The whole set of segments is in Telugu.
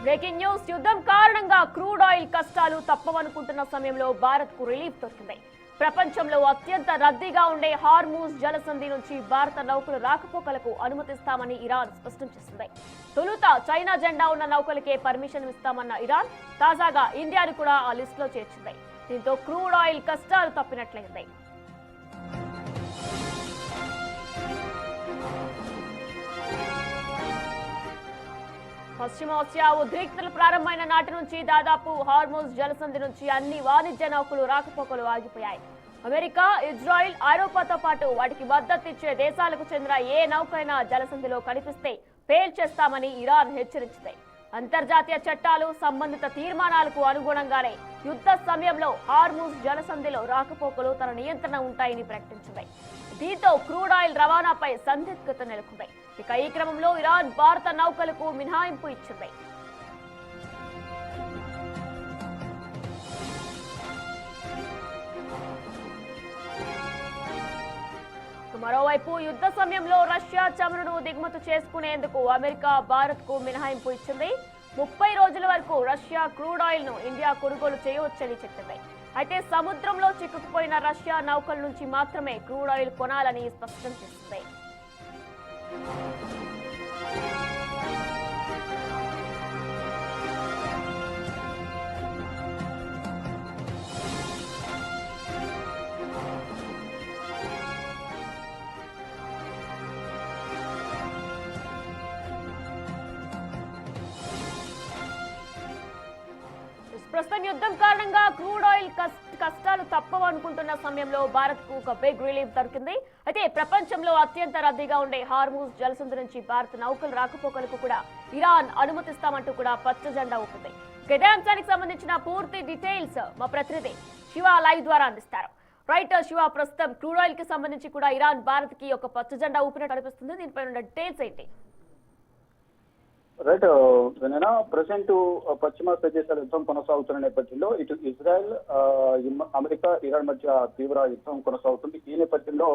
బ్రేకింగ్ న్యూస్ యుద్ధం కారణంగా క్రూడ్ ఆయిల్ కష్టాలు తప్పవనుకుంటున్న సమయంలో భారత్ కు రిలీఫ్ దొరికింది. ప్రపంచంలో అత్యంత రద్దీగా ఉండే హార్మూజ్ జలసంధి నుంచి భారత నౌకలు రాకపోకలకు అనుమతిస్తామని ఇరాన్ స్పష్టం చేసింది. తొలుత చైనా జెండా ఉన్న నౌకలకే పర్మిషన్ ఇస్తామన్న ఇరాన్ తాజాగా ఇండియాను కూడా ఆ లిస్టులో చేర్చింది. దీంతో క్రూడ్ ఆయిల్ కష్టాలు తప్పినట్లయింది. పశ్చిమాసియా ఉద్రిక్తతలు ప్రారంభమైన నాటి నుంచి దాదాపు హార్మూజ్ జలసంధి నుంచి అన్ని వాణిజ్య నౌకలు రాకపోకలు ఆగిపోయాయి. అమెరికా, ఇజ్రాయిల్, ఐరోపాతో పాటు వాటికి మద్దతిచ్చే దేశాలకు చెందిన ఏ నౌకైనా జలసంధిలో కనిపిస్తే పేల్చేస్తామని ఇరాన్ హెచ్చరించింది. అంతర్జాతీయ చట్టాలు, సంబంధిత తీర్మానాలకు అనుగుణంగానే యుద్ధ సమయంలో హార్మూజ్ జలసంధిలో రాకపోకలు తన నియంత్రణ ఉంటాయని ప్రకటించింది. దీంతో క్రూడ్ ఆయిల్ రవాణాపై సందిగ్ధత నెలకొంది. ఇక ఈ క్రమంలో ఇరాన్ భారత నౌకలకు మినహాయింపు ఇచ్చింది. మరోవైపు యుద్ధ సమయంలో రష్యా చమురును దిగుమతి చేసుకునేందుకు అమెరికా భారత్ కు మినహాయింపు ఇచ్చింది. 30 రోజుల వరకు రష్యా క్రూడ్ ఆయిల్ ను ఇండియా కొనుగోలు చేయవచ్చని చెప్పింది. అయితే సముద్రంలో చిక్కుకుపోయిన రష్యా నౌకల నుంచి మాత్రమే క్రూడ్ ఆయిల్ కొనాలని స్పష్టం చేసింది. ప్రస్తుతం యుద్ధం కారణంగా క్రూడ్ ఆయిల్ కష్టాలు తప్పవనుకుంటున్న సమయంలో భారత్ కు ఒక బిగ్ రిలీఫ్ దొరికింది. అయితే ప్రపంచంలో అత్యంత రద్దీగా ఉండే హార్మూజ్ జలసంధి నుంచి భారత నౌకలు రాకపోకలకు కూడా ఇరాన్ అనుమతిస్తామంటూ కూడా పచ్చ జెండా ఊపింది. ఇదే అంశానికి సంబంధించిన పూర్తి డీటెయిల్స్ మా ప్రతినిధి శివ లైవ్ ద్వారా అందిస్తారు. రైట్ శివ, ప్రస్తుతం క్రూడ్ ఆయిల్ కి సంబంధించి కూడా ఇరాన్ భారత్ కి ఒక పచ్చ జెండా ఊపినట్టు అనిపిస్తుంది. దీనిపై ఉన్న డీటెయిల్స్ ఏంటి? రైట్ విననా, ప్రజెంట్ పశ్చిమాసియా దేశాల యుద్ధం కొనసాగుతున్న నేపథ్యంలో ఇటు ఇజ్రాయెల్, అమెరికా, ఇరాన్ మధ్య తీవ్ర యుద్ధం కొనసాగుతుంది. ఈ నేపథ్యంలో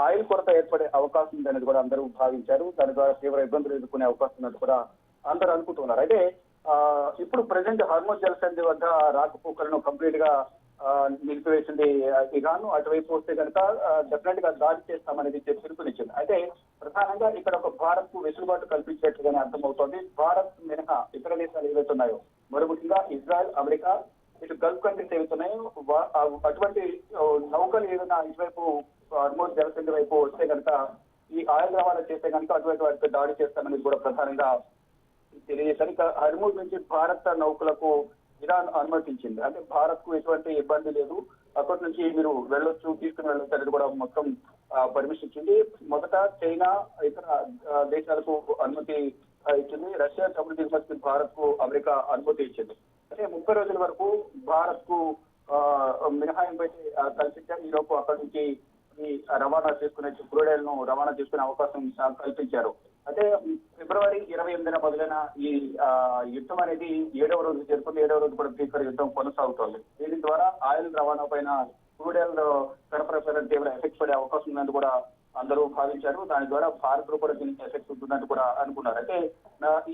ఆయిల్ కొరత ఏర్పడే అవకాశం ఉందనేది కూడా అందరూ భావించారు. దాని ద్వారా తీవ్ర ఇబ్బందులు ఎదుర్కొనే అవకాశం ఉన్నట్టు కూడా అందరూ అనుకుంటున్నారు. అయితే ఇప్పుడు ప్రజెంట్ హార్మూజ్ జలసంధి వద్ద రాకపోకలను కంప్లీట్ గా నిలిపివేసింది ఇరాన్. అటువైపు వస్తే కనుక డెఫినెట్ గా దాడి చేస్తామనేది పిలుపునిచ్చింది. అయితే ప్రధానంగా ఇక్కడ ఒక భారత్ కు వెసులుబాటు కల్పించేట్లుగానే అర్థమవుతోంది. భారత్ మినహా ఇతర దేశాలు ఏవైతున్నాయో, మరి ముఖ్యంగా ఇజ్రాయెల్, అమెరికా, ఇటు గల్ఫ్ కంట్రీస్ ఏవైతున్నాయో అటువంటి నౌకలు ఏదైనా ఇటువైపు హార్మూజ్ జలసంధి వైపు వస్తే కనుక ఈ ఆయిల్ రవాణా చేస్తే కనుక అటువైపు వాటిపై దాడి చేస్తామనేది కూడా ప్రధానంగా తెలియజేశారు. ఇక హార్మూజ్ నుంచి భారత నౌకలకు ఇరాన్ అనుమతించింది. అంటే భారత్ కు ఎటువంటి ఇబ్బంది లేదు, అక్కడి నుంచి మీరు వెళ్ళొచ్చు, తీసుకుని వెళ్ళొచ్చు అనేది కూడా మొత్తం పర్మిషన్ ఇచ్చింది. మొదట చైనా, ఇతర దేశాలకు అనుమతి ఇచ్చింది. రష్యా చమురు దిగుమతికి భారత్ కు అమెరికా అనుమతి ఇచ్చింది. అంటే 30 రోజుల వరకు భారత్ కు మినహాయింపు అయితే కల్పించారు. ఈ లోపు అక్కడి నుంచి ఈ రవాణా చేసుకునే క్రూడ్ ఆయిల్ ను రవాణా చేసుకునే అవకాశం కల్పించారు. అయితే ఫిబ్రవరి 28న మొదలైన ఈ యుద్ధం అనేది 7వ రోజు జరుగుతుంది. 7వ రోజు కూడా భీకర యుద్ధం కొనసాగుతోంది. దీని ద్వారా ఆయిల్ రవాణా పైన, క్రూడ్ ఆయిల్ సరఫరా పైన తీవ్ర ఎఫెక్ట్ పడే అవకాశం ఉందని కూడా అందరూ భావించారు. దాని ద్వారా భారత్ లో కూడా దీనికి ఎఫెక్ట్ ఉంటుందని కూడా అనుకున్నారు. అయితే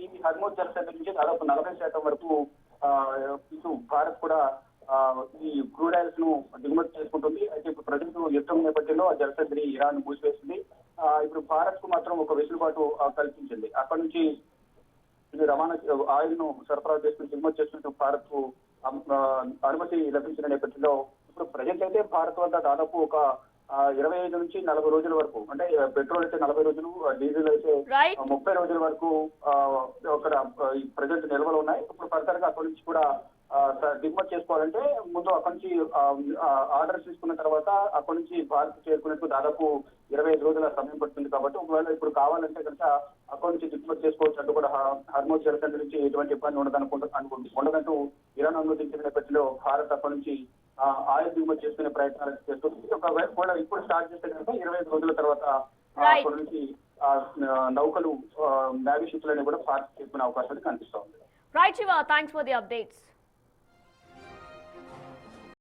ఈ హార్మూజ్ జలసంధి నుంచి దాదాపు 40% వరకు ఇటు భారత్ కూడా ఈ క్రూడ్ ఆయిల్స్ ను దిగుమతి చేసుకుంటుంది. అయితే ఇప్పుడు ప్రజెంట్ యుద్ధం నేపథ్యంలో ఆ జలసంధిని ఇరాన్ మూసివేస్తుంది. ఇప్పుడు భారత్ కు మాత్రం ఒక వెసులుబాటు కల్పించింది. అక్కడ నుంచి ఇది రవాణా ఆయిల్ ను సరఫరా చేసుకుని దిగుమతి చేసుకుంటూ భారత్ కు అనుమతి లభించిన నేపథ్యంలో ఇప్పుడు ప్రజెంట్ అయితే భారత్ వద్ద దాదాపు ఒక 25 నుంచి 40 రోజుల వరకు, అంటే పెట్రోల్ అయితే 40 రోజులు, డీజిల్ అయితే 30 రోజుల వరకు అక్కడ ప్రజెంట్ నిల్వలు ఉన్నాయి. ఇప్పుడు ఫర్దర్ గా అక్కడి నుంచి కూడా దిగుమతి చేసుకోవాలంటే ముందు అక్కడి నుంచి ఆర్డర్స్ తీసుకున్న తర్వాత అక్కడి నుంచి భారత్ చేరుకునేందుకు దాదాపు 25 రోజుల సమయం పడుతుంది. కాబట్టి ఒకవేళ ఇప్పుడు కావాలంటే కనుక అక్కడి నుంచి దిగుమతి చేసుకోవచ్చు అంటూ కూడా హార్మూజ్ జలసంధి నుంచి ఎటువంటి ఇబ్బంది ఉండదంటూ ఇరాన్ అనుమతించిన నేపథ్యంలో భారత్ అక్కడి నుంచి ఆయిల్ దిగుమతి చేసుకునే ప్రయత్నాలు చేస్తుంది. ఒకవేళ ఇప్పుడు స్టార్ట్ చేస్తే కనుక 25 రోజుల తర్వాత అక్కడి నుంచి నౌకలు, నేవీ షిప్లని కూడా భారత్ చేసుకునే అవకాశాలు కనిపిస్తూ ఉంది. Right Shiva, thanks for the updates.